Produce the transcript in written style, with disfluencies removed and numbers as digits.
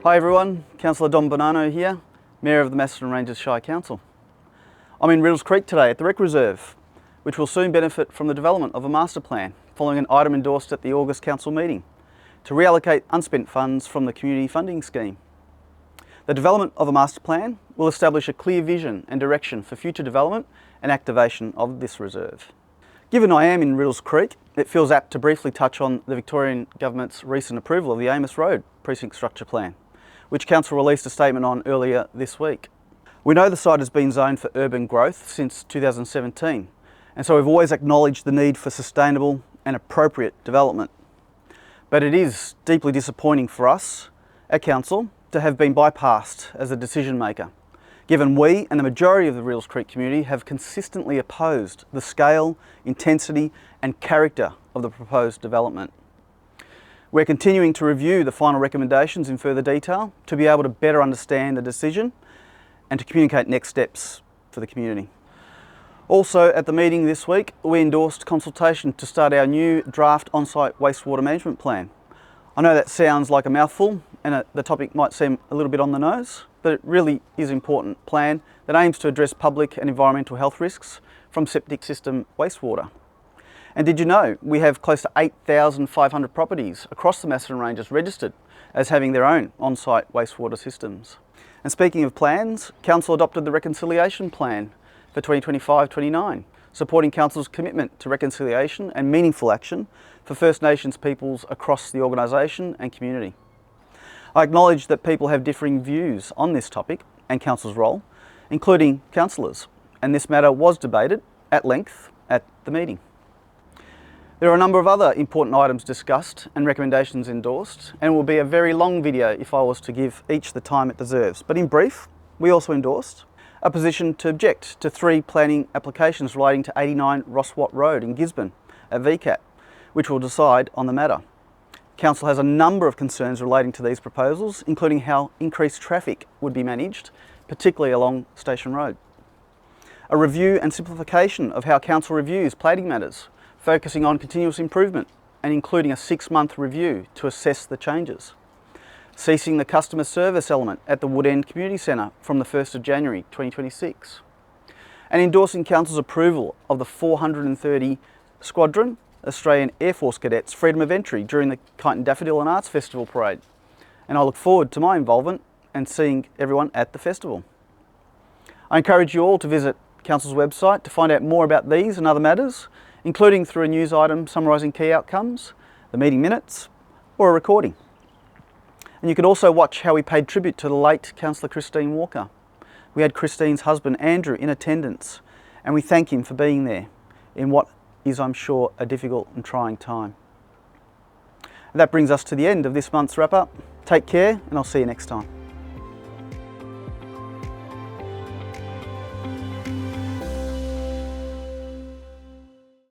Hi everyone, Councillor Dom Bonanno here, Mayor of the Macedon Ranges Shire Council. I'm in Riddles Creek today at the Rec Reserve, which will soon benefit from the development of a master plan following an item endorsed at the August Council meeting to reallocate unspent funds from the Community Funding Scheme. The development of a master plan will establish a clear vision and direction for future development and activation of this reserve. Given I am in Riddles Creek, it feels apt to briefly touch on the Victorian Government's recent approval of the AmessRoad Precinct Structure Plan, which Council released a statement on earlier this week. We know the site has been zoned for urban growth since 2017, and so we've always acknowledged the need for sustainable and appropriate development. But it is deeply disappointing for us at Council to have been bypassed as a decision maker, given we and the majority of the Riddles Creek community have consistently opposed the scale, intensity and character of the proposed development. We're continuing to review the final recommendations in further detail to be able to better understand the decision and to communicate next steps for the community. Also at the meeting this week, we endorsed consultation to start our new draft on-site wastewater management plan. I know that sounds like a mouthful and the topic might seem a little bit on the nose, but it really is an important plan that aims to address public and environmental health risks from septic system wastewater. And did you know we have close to 8,500 properties across the Macedon Ranges registered as having their own on-site wastewater systems? And speaking of plans, Council adopted the Reconciliation Plan for 2025-29, supporting Council's commitment to reconciliation and meaningful action for First Nations peoples across the organisation and community. I acknowledge that people have differing views on this topic and Council's role, including councillors, and this matter was debated at length at the meeting. There are a number of other important items discussed and recommendations endorsed, and it will be a very long video if I was to give each the time it deserves. But in brief, we also endorsed a position to object to 3 planning applications relating to 89 Rosswatt Road in Gisborne at VCAT, which will decide on the matter. Council has a number of concerns relating to these proposals, including how increased traffic would be managed, particularly along Station Road. A review and simplification of how Council reviews planning matters, focusing on continuous improvement and including a 6-month review to assess the changes. Ceasing the customer service element at the Wood End Community Centre from the 1st of January 2026. And endorsing Council's approval of the 430 Squadron Australian Air Force Cadets Freedom of Entry during the Kyneton Daffodil and Arts Festival Parade. And I look forward to my involvement and seeing everyone at the festival. I encourage you all to visit Council's website to find out more about these and other matters, including through a news item summarising key outcomes, the meeting minutes, or a recording. And you can also watch how we paid tribute to the late Councillor Christine Walker. We had Christine's husband Andrew in attendance, and we thank him for being there in what is, I'm sure, a difficult and trying time. And that brings us to the end of this month's wrap up. Take care, and I'll see you next time.